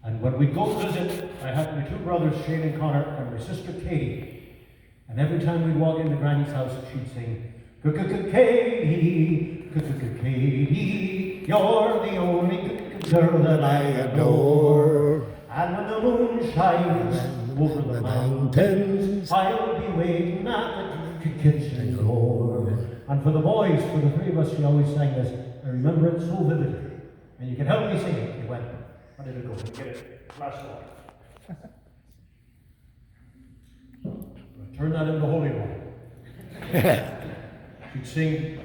And when we'd go visit, I had my two brothers, Shane and Connor, and my sister Katie. And every time we'd walk into Granny's house, she'd sing, Katie, Katie, you're the only girl that I adore. And when the moon shines over the mountains, I'll be waiting at the kitchen door. And for the boys, for the three of us, she always sang this. I remember it so vividly. And you can help me sing it. It went, how did it go? Get it? Last one. Turn that into holy water. She'd sing,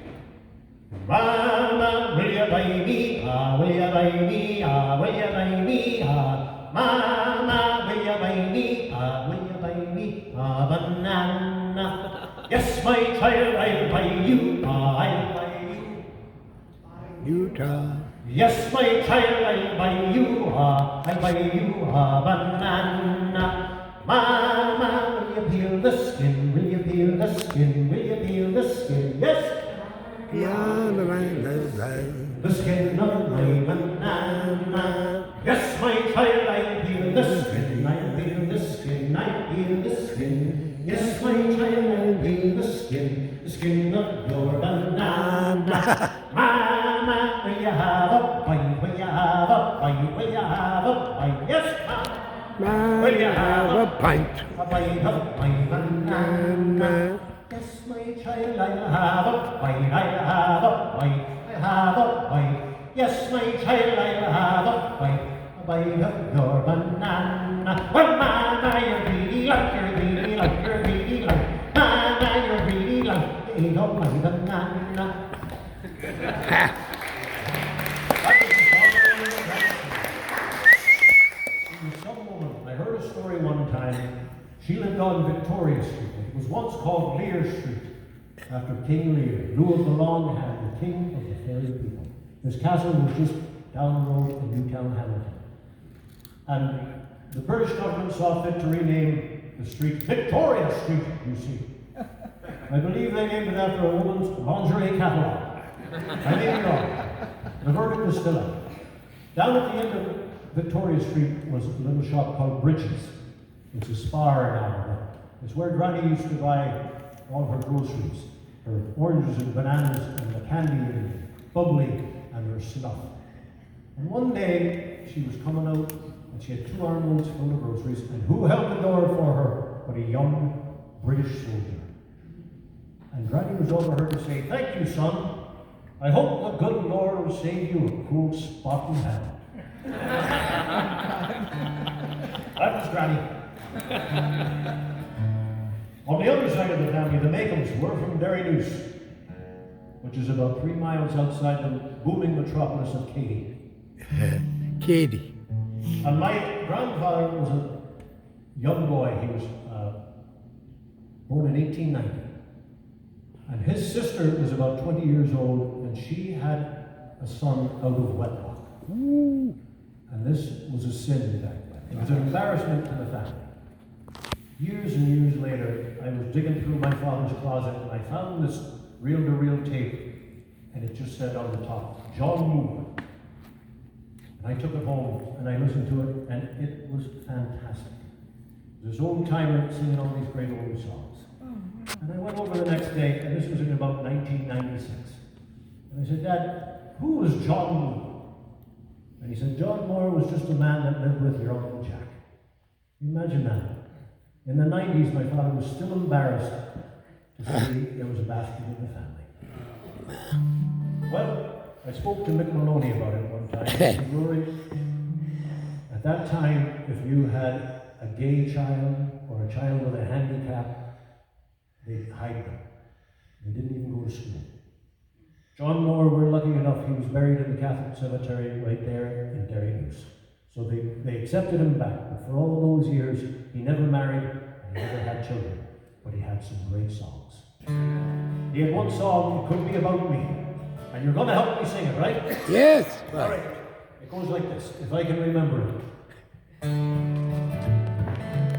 Mama, will you buy me? Will you buy me? Will you buy me? Mama, will you buy me? Will you buy me a banana? Yes, my child, I'll buy you. I'll buy you. Utah. Yes, my child, I'll buy you. I'll buy you a banana. Mama, will you peel the skin? Will you peel the skin? Will you peel the skin? Yes. The skin of my banana. Yes, my child, I'll peel the skin. I'll peel the skin. I'll peel the skin. Yes, my child, I'll peel the skin of your banana. Mama, will you have a bite? Will you have a bite? Will you have a bite? Yes, Mama. Will you have a pint? A bite of my banana. Yes, my child, I'll have a bite. I'll have a bite. I'll have a bite. Yes, my child, I'll have a bite of your banana. Well, Mama, you're really like, you're really like, you're really like. Mama, you're really like, you eat all my banana. Some woman, I heard a story one time. She lived on Victoria Street. It was once called Lear Street, after King Lear, Lou of the Long Hand, the king of the fairy people. His castle was just down the road in Newtown, Hamilton. And the British government saw fit to rename the street Victoria Street, you see. I believe they named it after a woman's lingerie catalog. I may be wrong. The verdict was still out. Down at the end of Victoria Street was a little shop called Bridges. It's a Spar now. It's where Granny used to buy all her groceries, her oranges and bananas and the candy and bubbly and her snuff. And one day she was coming out and she had 2 armloads full of groceries, and who held the door for her but a young British soldier. And Granny was over her to say, "Thank you, son. I hope the good Lord will save you a cool spot in hell." That was Granny. On the other side of the family, the Makems were from Derrynoose, which is about 3 miles outside the booming metropolis of Katy. Katie. And my grandfather was a young boy. He was born in 1890. And his sister was about 20 years old, and she had a son out of wedlock. Ooh. And this was a sin back then. It was an embarrassment to the family. Years and years later, I was digging through my father's closet, and I found this reel-to-reel tape, and it just said on the top, John Moore. And I took it home, and I listened to it, and it was fantastic. This old-timer singing all these great old songs. And I went over the next day, and this was in about 1996. And I said, "Dad, who was John Moore?" And he said, "John Moore was just a man that lived with your Uncle Jack." Imagine that. In the 90s, my father was still embarrassed to see there was a bastard in the family. Well, I spoke to Mick Maloney about it one time. I said, "Rory, at that time, if you had a gay child or a child with a handicap, they'd hide them. They didn't even go to school." John Moore, we're lucky enough, he was buried in the Catholic cemetery right there in Derrynoose. So they accepted him back. But for all those years, he never married and he never had children. But he had some great songs. He had one song, "It Could Be About Me." And you're going to help me sing it, right? Yes. All right. It goes like this, if I can remember it.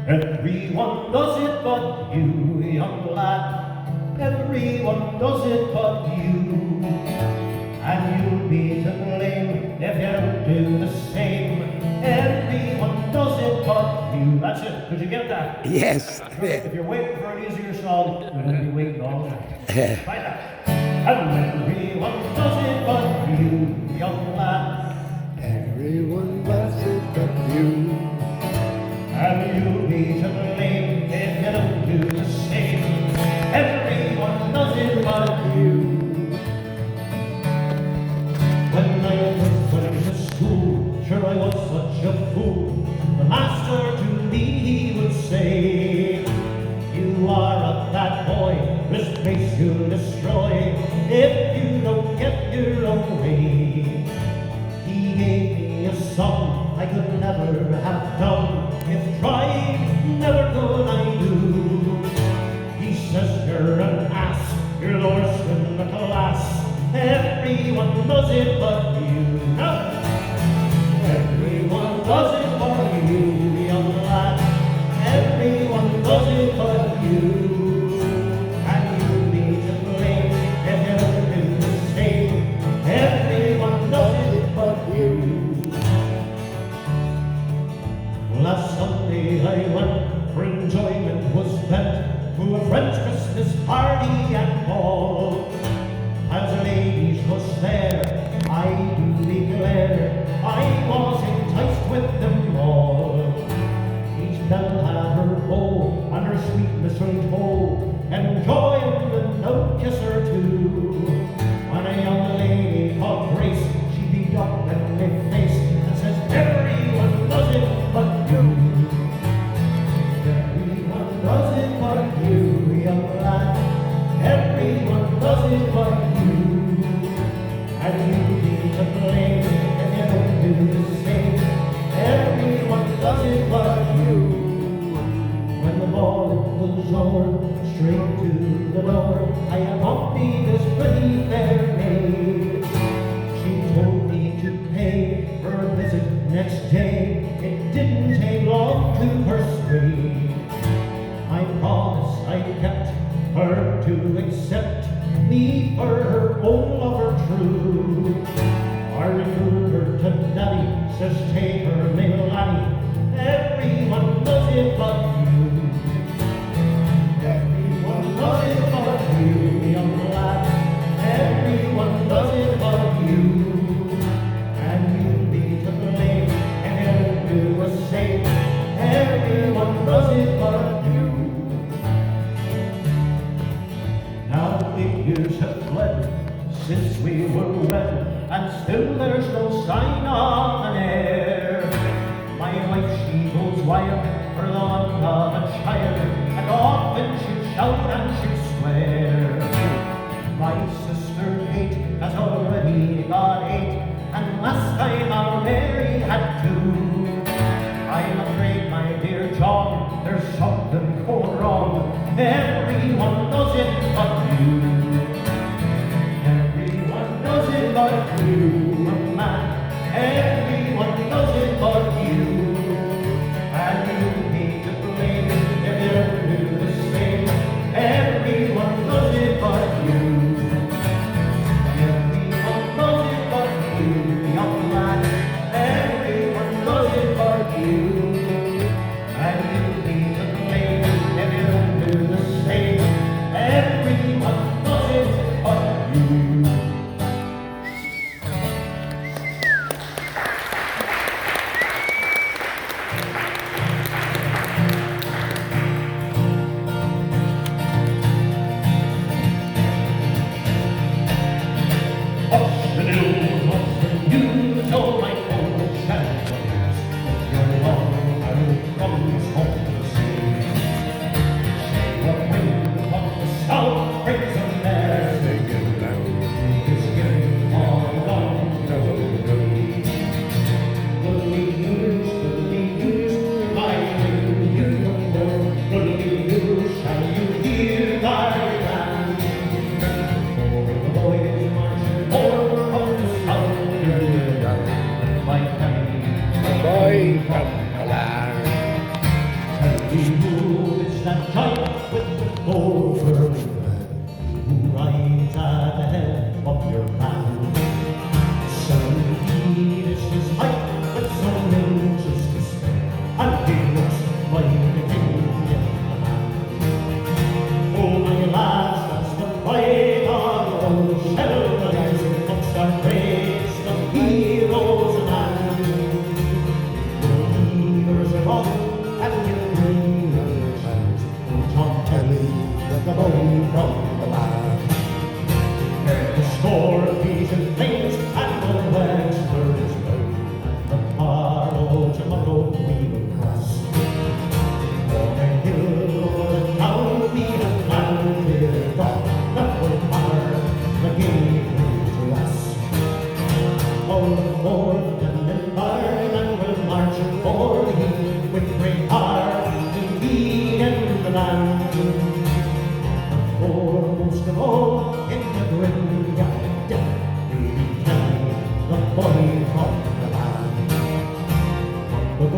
Everyone does it but you, young lad. Everyone does it but you. And you'll be to blame if you don't do the same. Everyone you. That's it. Could you get that? Yes. If you're waiting for an easier song, you're going to be waiting all night. Try that. And everyone does it but you, young lad. Everyone does it but you. And you'll be to blame if you don't do the same. Everyone does it but you. When I was going to school, sure I was such a fool. The master to me he would say, you are a bad boy, this place you'll destroy if you don't get your own way. He gave me a song I could never have done, if trying never could I do. He says you're an ass, you're the worst in the class, everyone does it but you. No. Everyone does it but you, young lad. Everyone does it but you. And you'll be to blame if you don't do the same. Everyone does it but you. Last Sunday I went for enjoyment was bent to a friend's Christmas party and ball. As the ladies was there, I do declare I was enticed with them all. Each belle had her bow and her sweet mistletoe, enjoying the note kiss or two. When a young lady called Grace, she beat up in my face and says, everyone does it but you. Everyone does it but you, young lad. Everyone does it but you. And you be to blame if you don't do the same. Everyone does it but you. When the ball was over, straight to the door, I accompanied this pretty fair maid. She told me to pay for a visit next day. It didn't take long to persuade. I promise I kept her to accept me for her own lover true. I removed her to daddy, says take her little laddie. Everyone does it but you. Everyone does it but you, young lad. Everyone does it but you. And you'll be to blame if you don't do the same. Everyone does it but you. Now 8 years have fled since we were wed, and still there's no sign of an heir. My wife, she goes wild for the want of a child, and often she'd shout and she'd swear. My sister Kate has already got 8, and last time our Mary had 2. I'm afraid, my dear John, there's something going wrong. Everyone does it but you. Everyone does it but you, man. Everyone does it but you. And you need to blame if you don't do the same.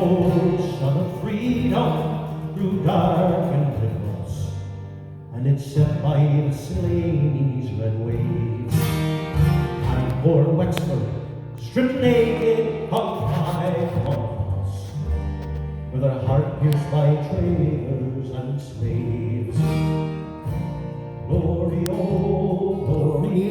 old sun of freedom grew dark and dim, and it's set by the Slaney's red waves. And poor Wexford, stripped naked, hung high upon a cross, with her heart pierced by traitors and slaves. Glory, oh, glory,